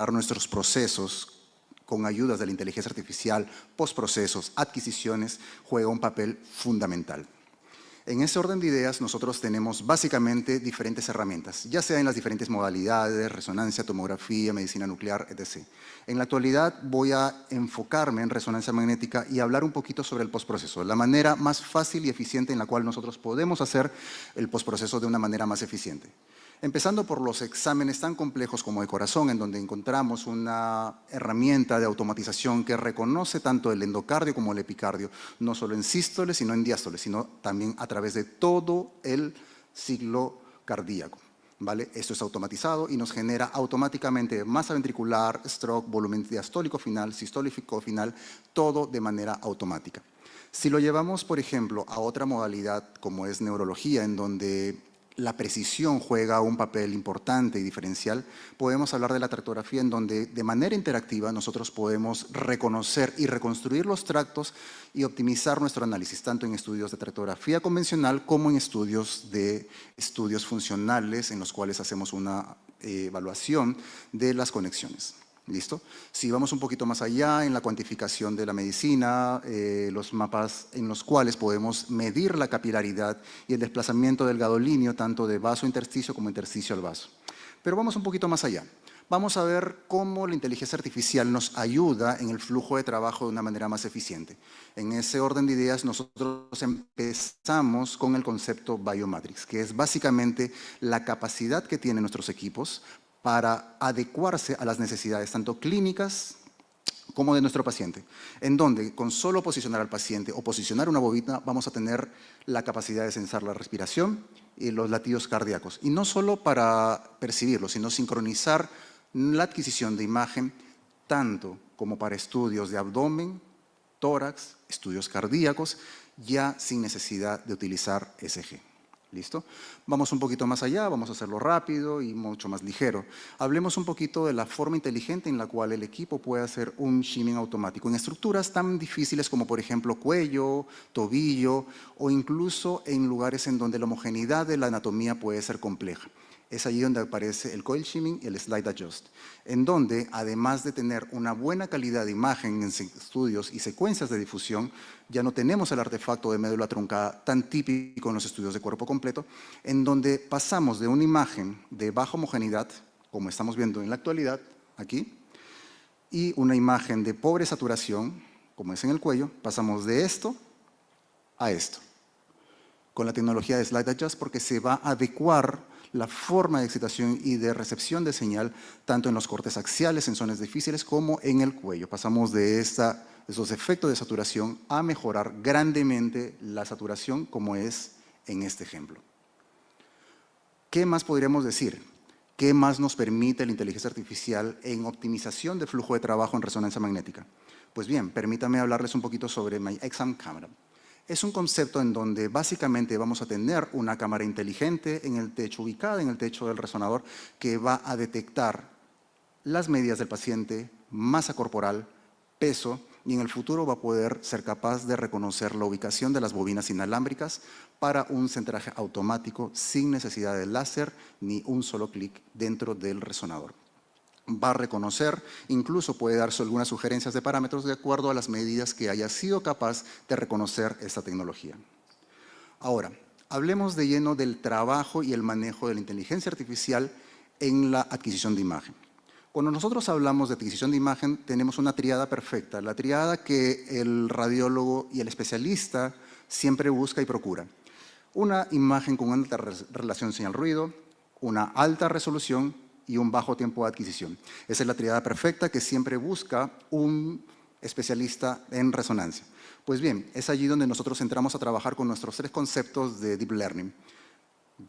nuestros procesos con ayudas de la inteligencia artificial, postprocesos, adquisiciones, juega un papel fundamental. En ese orden de ideas, nosotros tenemos básicamente diferentes herramientas, ya sea en las diferentes modalidades, resonancia, tomografía, medicina nuclear, etc. En la actualidad voy a enfocarme en resonancia magnética y hablar un poquito sobre el postproceso, la manera más fácil y eficiente en la cual nosotros podemos hacer el postproceso de una manera más eficiente. Empezando por los exámenes tan complejos como de corazón, en donde encontramos una herramienta de automatización que reconoce tanto el endocardio como el epicardio, no solo en sístole, sino en diástole, sino también a través de todo el ciclo cardíaco. ¿Vale? Esto es automatizado y nos genera automáticamente masa ventricular, stroke, volumen diastólico final, sistólico final, todo de manera automática. Si lo llevamos, por ejemplo, a otra modalidad como es neurología, en donde la precisión juega un papel importante y diferencial, podemos hablar de la tractografía en donde de manera interactiva nosotros podemos reconocer y reconstruir los tractos y optimizar nuestro análisis, tanto en estudios de tractografía convencional como en estudios funcionales en los cuales hacemos una evaluación de las conexiones. ¿Listo? Si vamos un poquito más allá en la cuantificación de la medicina, los mapas en los cuales podemos medir la capilaridad y el desplazamiento del gadolíneo, tanto de vaso a intersticio como intersticio al vaso. Pero vamos un poquito más allá. Vamos a ver cómo la inteligencia artificial nos ayuda en el flujo de trabajo de una manera más eficiente. En ese orden de ideas, nosotros empezamos con el concepto Biomatrix, que es básicamente la capacidad que tienen nuestros equipos para adecuarse a las necesidades tanto clínicas como de nuestro paciente, en donde con solo posicionar al paciente o posicionar una bobina vamos a tener la capacidad de sensar la respiración y los latidos cardíacos. Y no solo para percibirlo, sino sincronizar la adquisición de imagen tanto como para estudios de abdomen, tórax, estudios cardíacos, ya sin necesidad de utilizar ECG. ¿Listo? Vamos un poquito más allá, vamos a hacerlo rápido y mucho más ligero. Hablemos un poquito de la forma inteligente en la cual el equipo puede hacer un shimming automático en estructuras tan difíciles como por ejemplo cuello, tobillo o incluso en lugares en donde la homogeneidad de la anatomía puede ser compleja. Es allí donde aparece el coil shimming y el slide adjust, en donde además de tener una buena calidad de imagen en estudios y secuencias de difusión, ya no tenemos el artefacto de médula truncada tan típico en los estudios de cuerpo completo, en donde pasamos de una imagen de baja homogeneidad, como estamos viendo en la actualidad, aquí, y una imagen de pobre saturación, como es en el cuello, pasamos de esto a esto, con la tecnología de slide adjust, porque se va a adecuar la forma de excitación y de recepción de señal, tanto en los cortes axiales, en zonas difíciles, como en el cuello. Pasamos de esos efectos de saturación a mejorar grandemente la saturación, como es en este ejemplo. ¿Qué más podríamos decir? ¿Qué más nos permite la inteligencia artificial en optimización de flujo de trabajo en resonancia magnética? Pues bien, permítanme hablarles un poquito sobre MyExam Camera. Es un concepto en donde básicamente vamos a tener una cámara inteligente en el techo, ubicada en el techo del resonador, que va a detectar las medidas del paciente, masa corporal, peso, y en el futuro va a poder ser capaz de reconocer la ubicación de las bobinas inalámbricas para un centraje automático sin necesidad de láser ni un solo clic dentro del resonador. Va a reconocer, incluso puede darse algunas sugerencias de parámetros de acuerdo a las medidas que haya sido capaz de reconocer esta tecnología. Ahora, hablemos de lleno del trabajo y el manejo de la inteligencia artificial en la adquisición de imagen. Cuando nosotros hablamos de adquisición de imagen, tenemos una triada perfecta, la triada que el radiólogo y el especialista siempre busca y procura. Una imagen con una alta relación señal-ruido, una alta resolución y un bajo tiempo de adquisición. Esa es la triada perfecta que siempre busca un especialista en resonancia. Pues bien, es allí donde nosotros entramos a trabajar con nuestros 3 conceptos de Deep Learning.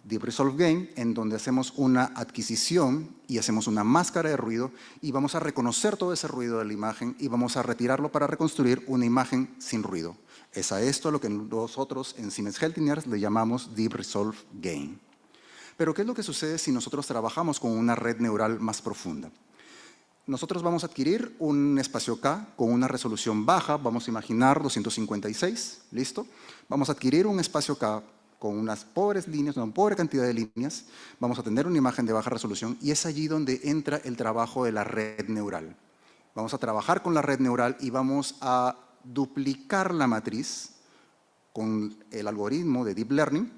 Deep Resolve Gain, en donde hacemos una adquisición y hacemos una máscara de ruido y vamos a reconocer todo ese ruido de la imagen y vamos a retirarlo para reconstruir una imagen sin ruido. Es a esto lo que nosotros en Siemens Healthineers le llamamos Deep Resolve Gain. Pero ¿qué es lo que sucede si nosotros trabajamos con una red neural más profunda? Nosotros vamos a adquirir un espacio K con una resolución baja, vamos a imaginar 256, ¿listo? Vamos a adquirir un espacio K con unas pobres líneas, una pobre cantidad de líneas, vamos a tener una imagen de baja resolución y es allí donde entra el trabajo de la red neural. Vamos a trabajar con la red neural y vamos a duplicar la matriz con el algoritmo de Deep Learning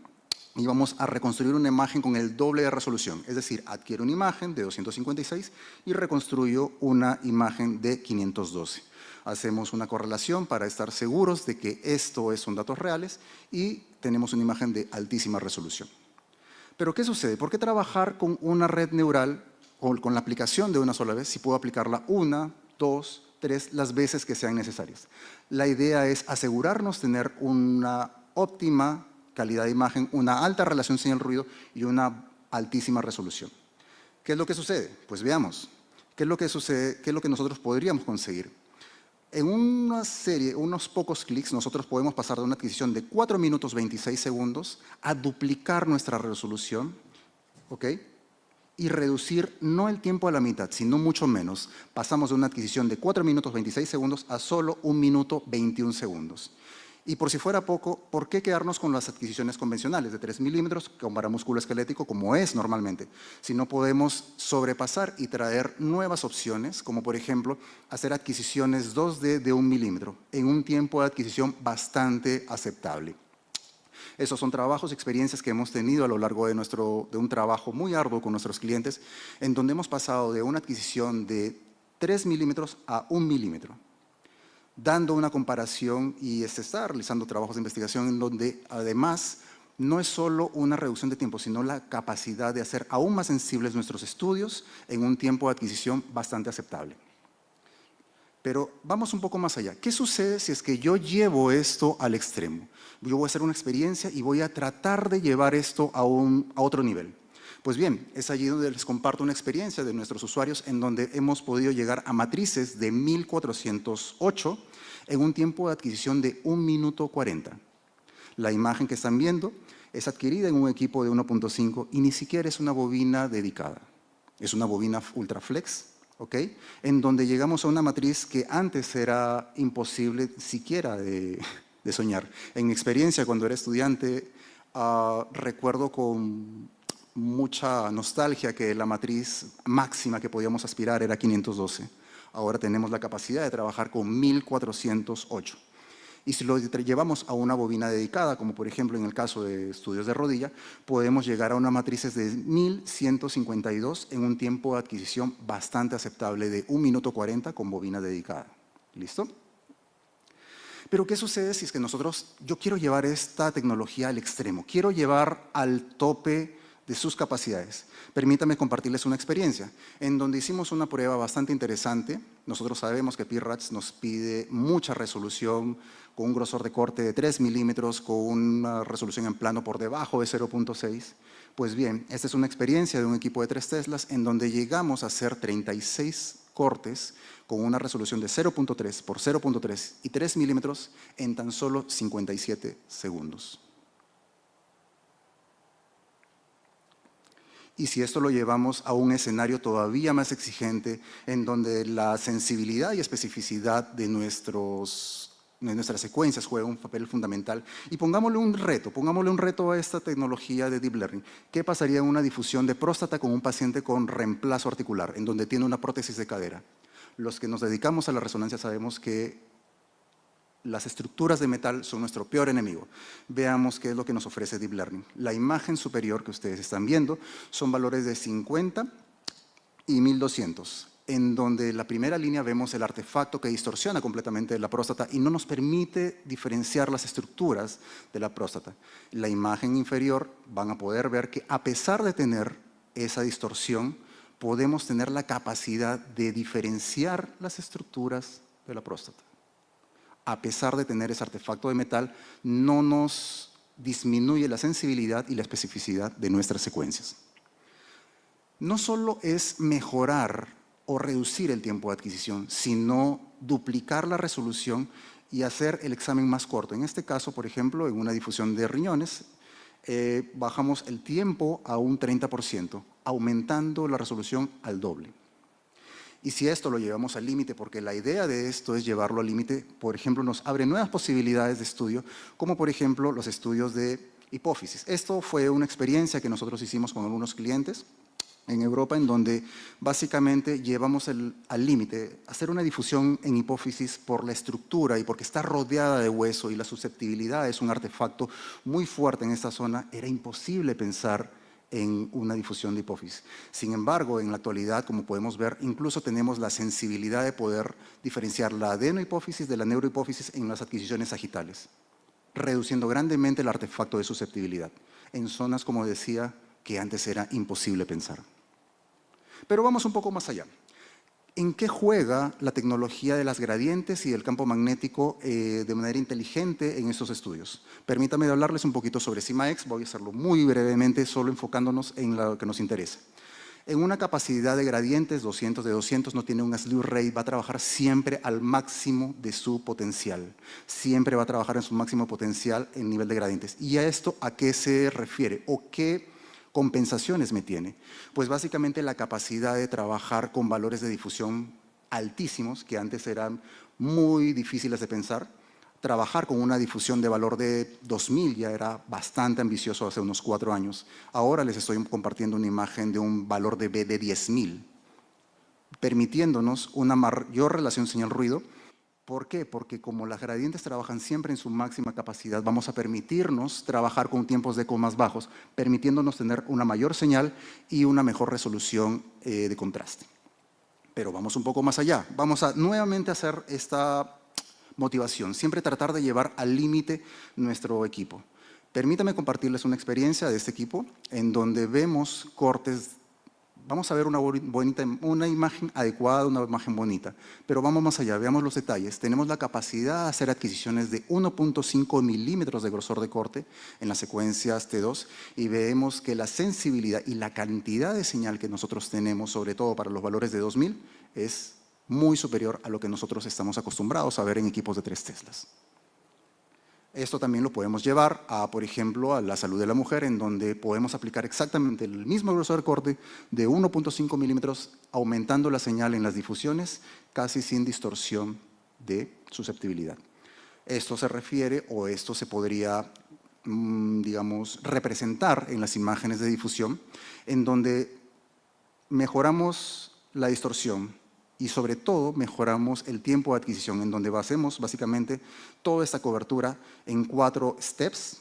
y vamos a reconstruir una imagen con el doble de resolución. Es decir, adquiero una imagen de 256 y reconstruyo una imagen de 512. Hacemos una correlación para estar seguros de que esto son datos reales y tenemos una imagen de altísima resolución. Pero ¿qué sucede? ¿Por qué trabajar con una red neural o con la aplicación de una sola vez si puedo aplicarla una, dos, tres, las veces que sean necesarias? La idea es asegurarnos tener una óptima calidad de imagen, una alta relación señal-ruido y una altísima resolución. ¿Qué es lo que sucede? Pues veamos. ¿Qué es lo que sucede? ¿Qué es lo que nosotros podríamos conseguir? En una serie, unos pocos clics, nosotros podemos pasar de una adquisición de 4 minutos 26 segundos a duplicar nuestra resolución, ¿ok? Y reducir no el tiempo a la mitad, sino mucho menos. Pasamos de una adquisición de 4 minutos 26 segundos a solo 1 minuto 21 segundos. Y por si fuera poco, ¿por qué quedarnos con las adquisiciones convencionales de 3 milímetros con músculo esquelético como es normalmente? Si no podemos sobrepasar y traer nuevas opciones, como por ejemplo hacer adquisiciones 2D de 1 milímetro en un tiempo de adquisición bastante aceptable. Esos son trabajos, experiencias que hemos tenido a lo largo de un trabajo muy arduo con nuestros clientes, en donde hemos pasado de una adquisición de 3 milímetros a 1 milímetro. Dando una comparación y se está realizando trabajos de investigación en donde además no es solo una reducción de tiempo, sino la capacidad de hacer aún más sensibles nuestros estudios en un tiempo de adquisición bastante aceptable. Pero vamos un poco más allá. ¿Qué sucede si es que yo llevo esto al extremo? Yo voy a hacer una experiencia y voy a tratar de llevar esto a otro nivel. Pues bien, es allí donde les comparto una experiencia de nuestros usuarios en donde hemos podido llegar a matrices de 1408 en un tiempo de adquisición de 1 minuto 40. La imagen que están viendo es adquirida en un equipo de 1.5 y ni siquiera es una bobina dedicada. Es una bobina Ultraflex, ¿ok? En donde llegamos a una matriz que antes era imposible siquiera de soñar. En mi experiencia, cuando era estudiante, recuerdo con mucha nostalgia que la matriz máxima que podíamos aspirar era 512. Ahora tenemos la capacidad de trabajar con 1408. Y si lo llevamos a una bobina dedicada, como por ejemplo en el caso de estudios de rodilla, podemos llegar a unas matrices de 1152 en un tiempo de adquisición bastante aceptable de 1 minuto 40 con bobina dedicada. ¿Listo? Pero ¿qué sucede si es que yo quiero llevar esta tecnología al extremo? Quiero llevar al tope de sus capacidades. Permítame compartirles una experiencia en donde hicimos una prueba bastante interesante. Nosotros sabemos que PIRATS nos pide mucha resolución con un grosor de corte de 3 milímetros, con una resolución en plano por debajo de 0.6. Pues bien, esta es una experiencia de un equipo de 3 Teslas en donde llegamos a hacer 36 cortes con una resolución de 0.3 por 0.3 y 3 milímetros en tan solo 57 segundos. Y si esto lo llevamos a un escenario todavía más exigente, en donde la sensibilidad y especificidad de nuestras secuencias juega un papel fundamental, y pongámosle un reto a esta tecnología de Deep Learning. ¿Qué pasaría en una difusión de próstata con un paciente con reemplazo articular, en donde tiene una prótesis de cadera? Los que nos dedicamos a la resonancia sabemos que las estructuras de metal son nuestro peor enemigo. Veamos qué es lo que nos ofrece Deep Learning. La imagen superior que ustedes están viendo son valores de 50 y 1200, en donde la primera línea vemos el artefacto que distorsiona completamente la próstata y no nos permite diferenciar las estructuras de la próstata. La imagen inferior van a poder ver que a pesar de tener esa distorsión, podemos tener la capacidad de diferenciar las estructuras de la próstata. A pesar de tener ese artefacto de metal, no nos disminuye la sensibilidad y la especificidad de nuestras secuencias. No solo es mejorar o reducir el tiempo de adquisición, sino duplicar la resolución y hacer el examen más corto. En este caso, por ejemplo, en una difusión de riñones, bajamos el tiempo a un 30%, aumentando la resolución al doble. Y si esto lo llevamos al límite, porque la idea de esto es llevarlo al límite, por ejemplo, nos abre nuevas posibilidades de estudio, como por ejemplo los estudios de hipófisis. Esto fue una experiencia que nosotros hicimos con algunos clientes en Europa, en donde básicamente llevamos al límite hacer una difusión en hipófisis por la estructura y porque está rodeada de hueso y la susceptibilidad es un artefacto muy fuerte en esta zona, era imposible pensar en una difusión de hipófisis. Sin embargo, en la actualidad, como podemos ver, incluso tenemos la sensibilidad de poder diferenciar la adenohipófisis de la neurohipófisis en las adquisiciones sagitales, reduciendo grandemente el artefacto de susceptibilidad en zonas, como decía, que antes era imposible pensar. Pero vamos un poco más allá. ¿En qué juega la tecnología de las gradientes y del campo magnético de manera inteligente en estos estudios? Permítame hablarles un poquito sobre SIMA-X, voy a hacerlo muy brevemente, solo enfocándonos en lo que nos interesa. En una capacidad de gradientes, 200 de 200, no tiene un slew rate, va a trabajar siempre al máximo de su potencial. Siempre va a trabajar en su máximo potencial en nivel de gradientes. ¿Y a esto a qué se refiere? ¿O qué compensaciones me tiene? Pues básicamente la capacidad de trabajar con valores de difusión altísimos, que antes eran muy difíciles de pensar. Trabajar con una difusión de valor de 2000 ya era bastante ambicioso hace unos 4 años. Ahora les estoy compartiendo una imagen de un valor de B de 10.000, permitiéndonos una mayor relación señal-ruido. ¿Por qué? Porque como las gradientes trabajan siempre en su máxima capacidad, vamos a permitirnos trabajar con tiempos de eco más bajos, permitiéndonos tener una mayor señal y una mejor resolución de contraste. Pero vamos un poco más allá. Vamos a nuevamente hacer esta motivación, siempre tratar de llevar al límite nuestro equipo. Permítame compartirles una experiencia de este equipo en donde vemos cortes. Vamos a ver una imagen adecuada, una imagen bonita, pero vamos más allá, veamos los detalles. Tenemos la capacidad de hacer adquisiciones de 1.5 milímetros de grosor de corte en las secuencias T2 y vemos que la sensibilidad y la cantidad de señal que nosotros tenemos, sobre todo para los valores de 2000, es muy superior a lo que nosotros estamos acostumbrados a ver en equipos de 3 teslas. Esto también lo podemos llevar a, por ejemplo, a la salud de la mujer, en donde podemos aplicar exactamente el mismo grosor de corte de 1.5 milímetros, aumentando la señal en las difusiones, casi sin distorsión de susceptibilidad. Esto se refiere, o esto se podría, digamos, representar en las imágenes de difusión, en donde mejoramos la distorsión, y sobre todo mejoramos el tiempo de adquisición, en donde hacemos básicamente toda esta cobertura en 4 steps,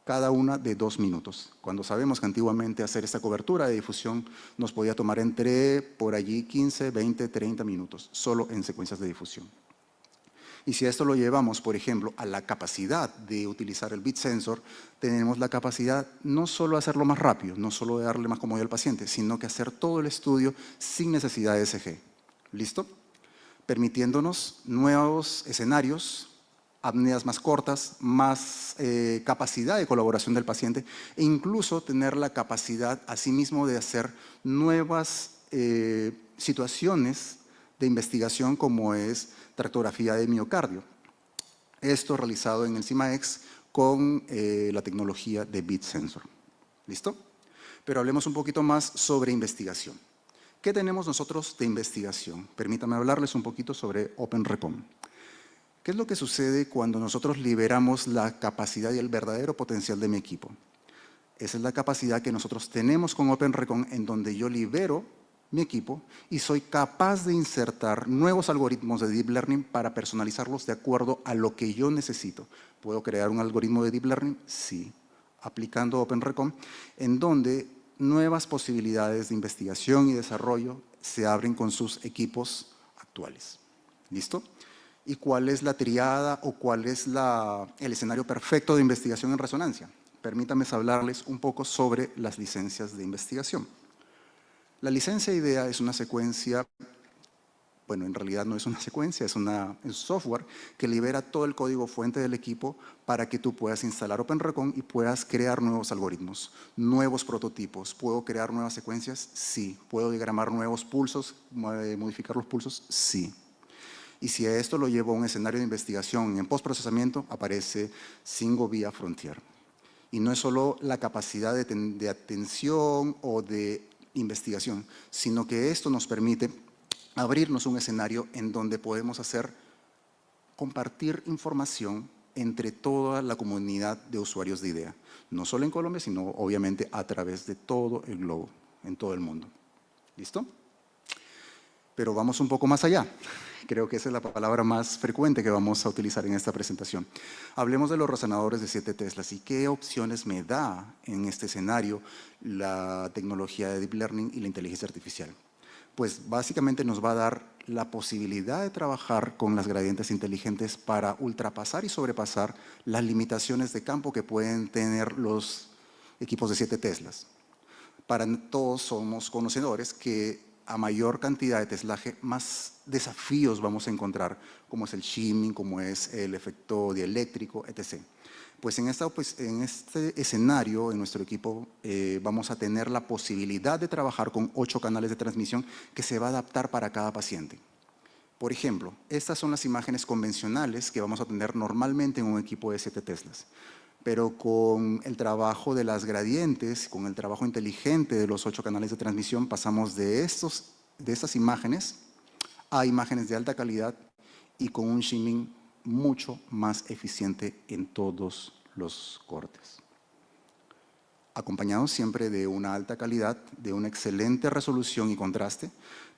cada una de 2 minutos. Cuando sabemos que antiguamente hacer esta cobertura de difusión nos podía tomar entre por allí 15, 20, 30 minutos, solo en secuencias de difusión. Y si esto lo llevamos, por ejemplo, a la capacidad de utilizar el beat sensor, tenemos la capacidad no solo de hacerlo más rápido, no solo de darle más comodidad al paciente, sino que hacer todo el estudio sin necesidad de ECG. ¿Listo? Permitiéndonos nuevos escenarios, apneas más cortas, más capacidad de colaboración del paciente e incluso tener la capacidad asimismo de hacer nuevas situaciones de investigación como es tractografía de miocardio. Esto realizado en el SIMA-X con la tecnología de beat sensor. ¿Listo? Pero hablemos un poquito más sobre investigación. ¿Qué tenemos nosotros de investigación? Permítanme hablarles un poquito sobre OpenRecon. ¿Qué es lo que sucede cuando nosotros liberamos la capacidad y el verdadero potencial de mi equipo? Esa es la capacidad que nosotros tenemos con OpenRecon, en donde yo libero mi equipo y soy capaz de insertar nuevos algoritmos de Deep Learning para personalizarlos de acuerdo a lo que yo necesito. ¿Puedo crear un algoritmo de Deep Learning? Sí, aplicando OpenRecon, en donde nuevas posibilidades de investigación y desarrollo se abren con sus equipos actuales. ¿Listo? ¿Y cuál es la triada o cuál es el escenario perfecto de investigación en resonancia? Permítanme hablarles un poco sobre las licencias de investigación. La licencia IDEA es una secuencia, bueno, en realidad no es una secuencia, es un software que libera todo el código fuente del equipo para que tú puedas instalar OpenRecon y puedas crear nuevos algoritmos, nuevos prototipos. ¿Puedo crear nuevas secuencias? Sí. ¿Puedo diagramar nuevos pulsos, modificar los pulsos? Sí. Y si a esto lo llevo a un escenario de investigación en postprocesamiento, aparece Single Via Frontier. Y no es solo la capacidad de atención o de investigación, sino que esto nos permite abrirnos un escenario en donde podemos compartir información entre toda la comunidad de usuarios de IDEA, no solo en Colombia, sino obviamente a través de todo el globo, en todo el mundo. ¿Listo? Pero vamos un poco más allá. Creo que esa es la palabra más frecuente que vamos a utilizar en esta presentación. Hablemos de los razonadores de 7 Teslas y qué opciones me da en este escenario la tecnología de Deep Learning y la inteligencia artificial. Pues básicamente nos va a dar la posibilidad de trabajar con las gradientes inteligentes para ultrapasar y sobrepasar las limitaciones de campo que pueden tener los equipos de 7 Teslas. Para todos somos conocedores que a mayor cantidad de teslaje, más desafíos vamos a encontrar, como es el shimming, como es el efecto dieléctrico, etc. Pues en este escenario, en nuestro equipo, vamos a tener la posibilidad de trabajar con 8 canales de transmisión que se va a adaptar para cada paciente. Por ejemplo, estas son las imágenes convencionales que vamos a tener normalmente en un equipo de 7 Teslas. Pero con el trabajo de las gradientes, con el trabajo inteligente de los 8 canales de transmisión, pasamos de estas imágenes a imágenes de alta calidad y con un shimming mucho más eficiente en todos los cortes. Acompañado siempre de una alta calidad, de una excelente resolución y contraste,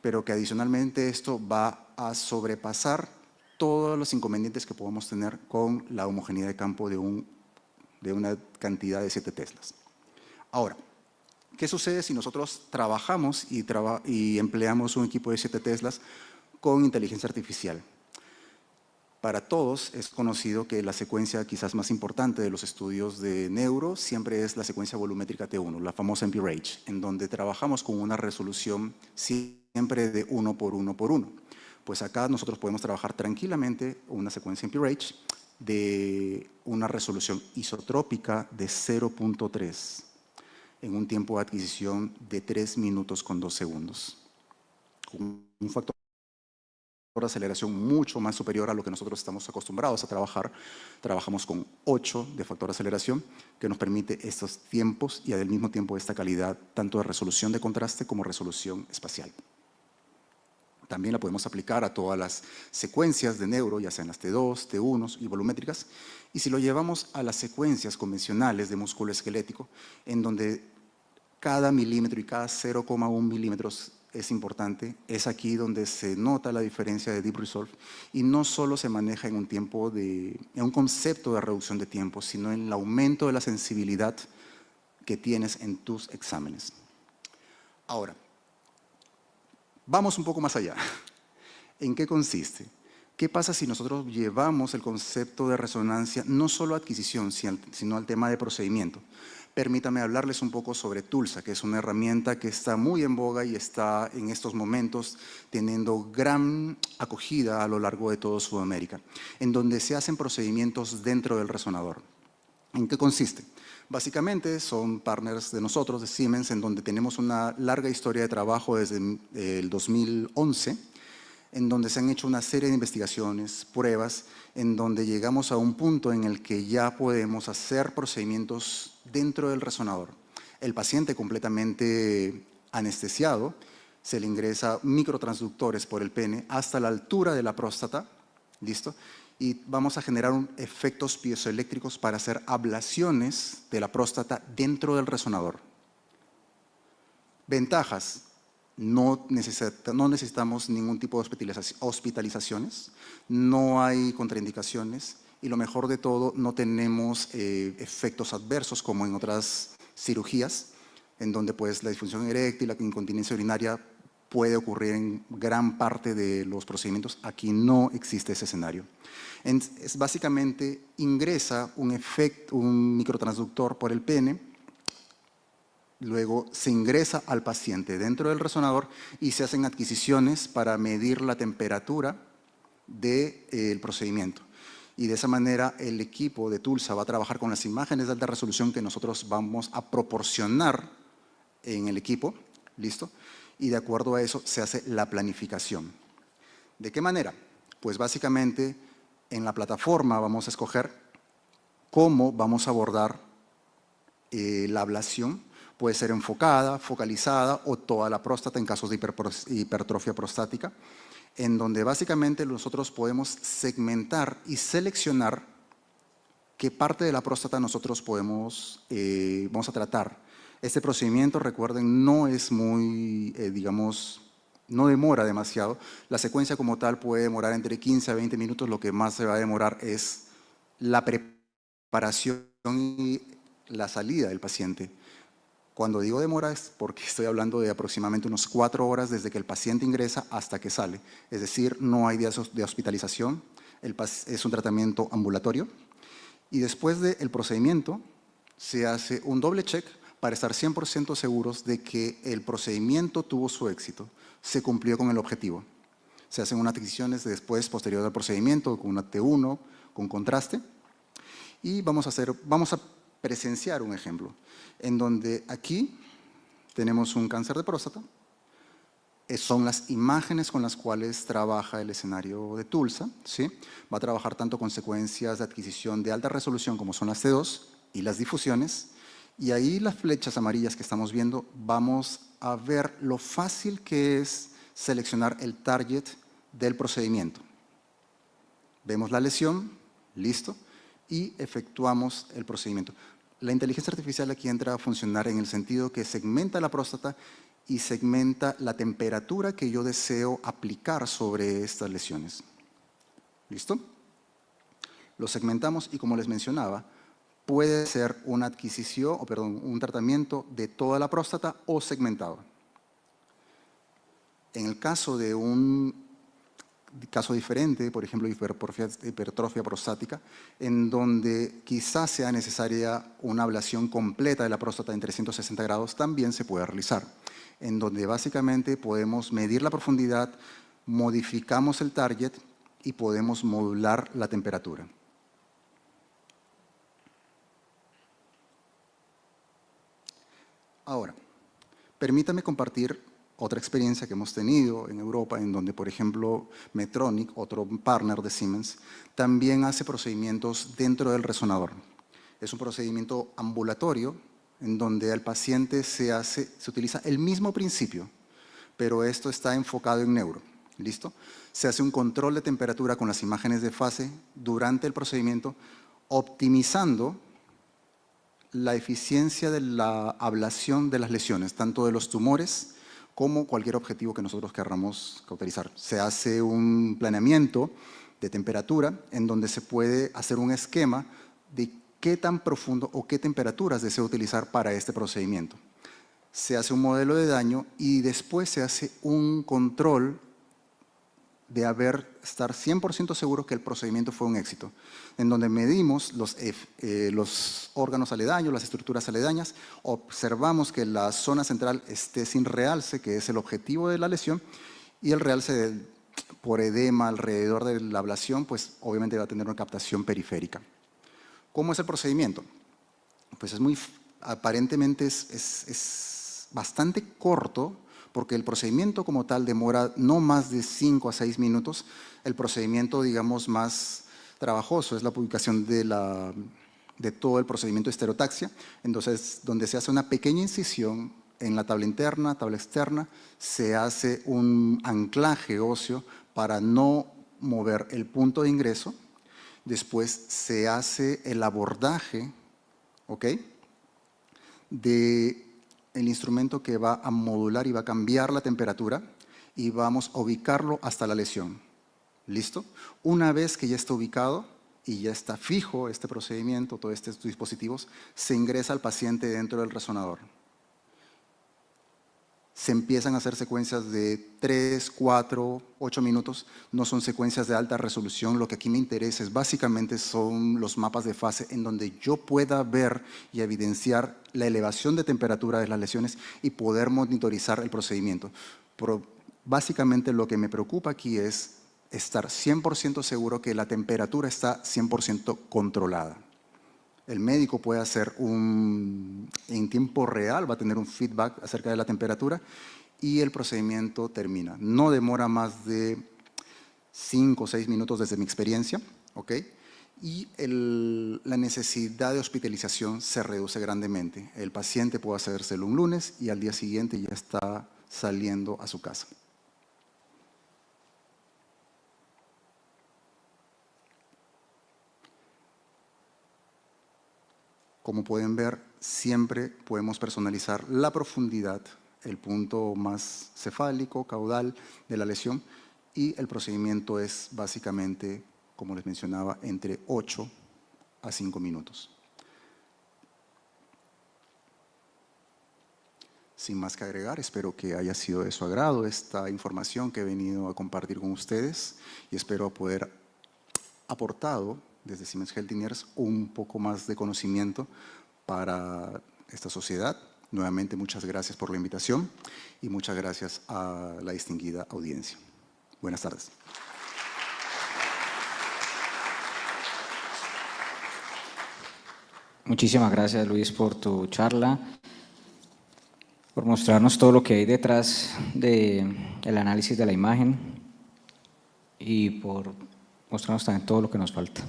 pero que adicionalmente esto va a sobrepasar todos los inconvenientes que podemos tener con la homogeneidad de campo de una cantidad de 7 Teslas. Ahora, ¿qué sucede si nosotros trabajamos y empleamos un equipo de 7 Teslas con inteligencia artificial? Para todos es conocido que la secuencia quizás más importante de los estudios de neuro siempre es la secuencia volumétrica T1, la famosa MPRAGE, en donde trabajamos con una resolución siempre de 1 por 1 por 1. Pues acá nosotros podemos trabajar tranquilamente una secuencia MPRAGE de una resolución isotrópica de 0.3 en un tiempo de adquisición de 3 minutos con 2 segundos. Un factor de aceleración mucho más superior a lo que nosotros estamos acostumbrados a trabajar. Trabajamos con 8 de factor de aceleración, que nos permite estos tiempos y al mismo tiempo esta calidad, tanto de resolución de contraste como resolución espacial. También la podemos aplicar a todas las secuencias de neuro, ya sean las T2, T1 y volumétricas. Y si lo llevamos a las secuencias convencionales de músculo esquelético, en donde cada milímetro y cada 0,1 milímetros es importante, es aquí donde se nota la diferencia de Deep Resolve y no solo se maneja en un concepto de reducción de tiempo, sino en el aumento de la sensibilidad que tienes en tus exámenes. Ahora, vamos un poco más allá. ¿En qué consiste? ¿Qué pasa si nosotros llevamos el concepto de resonancia no solo a adquisición, sino al tema de procedimiento? Permítame hablarles un poco sobre TULSA, que es una herramienta que está muy en boga y está en estos momentos teniendo gran acogida a lo largo de toda Sudamérica, en donde se hacen procedimientos dentro del resonador. ¿En qué consiste? Básicamente son partners de nosotros, de Siemens, en donde tenemos una larga historia de trabajo desde el 2011, en donde se han hecho una serie de investigaciones, pruebas, en donde llegamos a un punto en el que ya podemos hacer procedimientos dentro del resonador. El paciente completamente anestesiado, se le ingresa microtransductores por el pene hasta la altura de la próstata, ¿listo? Y vamos a generar efectos piezoeléctricos para hacer ablaciones de la próstata dentro del resonador. Ventajas: no necesitamos ningún tipo de hospitalizaciones, no hay contraindicaciones y lo mejor de todo, no tenemos efectos adversos como en otras cirugías, en donde pues la disfunción eréctil, la incontinencia urinaria puede ocurrir en gran parte de los procedimientos. Aquí no existe ese escenario. Básicamente ingresa un microtransductor por el pene, luego se ingresa al paciente dentro del resonador y se hacen adquisiciones para medir la temperatura del procedimiento. Y de esa manera el equipo de TULSA va a trabajar con las imágenes de alta resolución que nosotros vamos a proporcionar en el equipo, ¿listo? Y de acuerdo a eso se hace la planificación. ¿De qué manera? Pues básicamente en la plataforma vamos a escoger cómo vamos a abordar la ablación. Puede ser enfocada, focalizada o toda la próstata en casos de hipertrofia prostática, en donde básicamente nosotros podemos segmentar y seleccionar qué parte de la próstata nosotros vamos a tratar. Este procedimiento, recuerden, no es muy, digamos, no demora demasiado. La secuencia como tal puede demorar entre 15 a 20 minutos. Lo que más se va a demorar es la preparación y la salida del paciente. Cuando digo demora es porque estoy hablando de aproximadamente unos 4 horas desde que el paciente ingresa hasta que sale. Es decir, no hay días de hospitalización, es un tratamiento ambulatorio. Y después del procedimiento se hace un doble check para estar 100% seguros de que el procedimiento tuvo su éxito, se cumplió con el objetivo. Se hacen unas adquisiciones después, posterior al procedimiento, con una T1, con contraste. Y vamos a presenciar un ejemplo, en donde aquí tenemos un cáncer de próstata. Son las imágenes con las cuales trabaja el escenario de Tulsa, ¿sí? Va a trabajar tanto con secuencias de adquisición de alta resolución como son las T2 y las difusiones. Y ahí las flechas amarillas que estamos viendo, vamos a ver lo fácil que es seleccionar el target del procedimiento. Vemos la lesión, listo, y efectuamos el procedimiento. La inteligencia artificial aquí entra a funcionar en el sentido que segmenta la próstata y segmenta la temperatura que yo deseo aplicar sobre estas lesiones. ¿Listo? Lo segmentamos y, como les mencionaba, puede ser una adquisición, un tratamiento de toda la próstata o segmentado. En el caso de un caso diferente, por ejemplo, hipertrofia prostática, en donde quizás sea necesaria una ablación completa de la próstata en 360 grados, también se puede realizar, en donde básicamente podemos medir la profundidad, modificamos el target y podemos modular la temperatura. Ahora, permítame compartir otra experiencia que hemos tenido en Europa, en donde, por ejemplo, Medtronic, otro partner de Siemens, también hace procedimientos dentro del resonador. Es un procedimiento ambulatorio, en donde al paciente se utiliza el mismo principio, pero esto está enfocado en neuro. ¿Listo? Se hace un control de temperatura con las imágenes de fase durante el procedimiento, optimizando la eficiencia de la ablación de las lesiones, tanto de los tumores como cualquier objetivo que nosotros queramos cauterizar. Se hace un planeamiento de temperatura en donde se puede hacer un esquema de qué tan profundo o qué temperaturas deseo utilizar para este procedimiento. Se hace un modelo de daño y después se hace un control de estar 100% seguro que el procedimiento fue un éxito, en donde medimos los órganos aledaños, las estructuras aledañas, observamos que la zona central esté sin realce, que es el objetivo de la lesión, y el realce por edema alrededor de la ablación, pues obviamente va a tener una captación periférica. ¿Cómo es el procedimiento? Pues aparentemente es bastante corto, porque el procedimiento como tal demora no más de 5 a 6 minutos. El procedimiento, digamos, más trabajoso es la publicación de todo el procedimiento de estereotaxia, entonces, donde se hace una pequeña incisión en la tabla interna, tabla externa, se hace un anclaje óseo para no mover el punto de ingreso, después se hace el abordaje, ¿ok?, el instrumento que va a modular y va a cambiar la temperatura y vamos a ubicarlo hasta la lesión. ¿Listo? Una vez que ya está ubicado y ya está fijo este procedimiento, todos estos dispositivos, se ingresa al paciente dentro del resonador. Se empiezan a hacer secuencias de 3, 4, 8 minutos, no son secuencias de alta resolución. Lo que aquí me interesa es básicamente son los mapas de fase en donde yo pueda ver y evidenciar la elevación de temperatura de las lesiones y poder monitorizar el procedimiento. Pero básicamente lo que me preocupa aquí es estar 100% seguro que la temperatura está 100% controlada. El médico puede hacer en tiempo real, va a tener un feedback acerca de la temperatura y el procedimiento termina. No demora más de 5 o 6 minutos desde mi experiencia, ¿ok? y la necesidad de hospitalización se reduce grandemente. El paciente puede hacérselo un lunes y al día siguiente ya está saliendo a su casa. Como pueden ver, siempre podemos personalizar la profundidad, el punto más cefálico, caudal de la lesión, y el procedimiento es básicamente, como les mencionaba, entre 8 a 5 minutos. Sin más que agregar, espero que haya sido de su agrado esta información que he venido a compartir con ustedes y espero poder aportado desde Siemens Healthineers un poco más de conocimiento para esta sociedad. Nuevamente, muchas gracias por la invitación y muchas gracias a la distinguida audiencia. Buenas tardes. Muchísimas gracias, Luis, por tu charla, por mostrarnos todo lo que hay detrás del análisis de la imagen y por mostrarnos también todo lo que nos falta.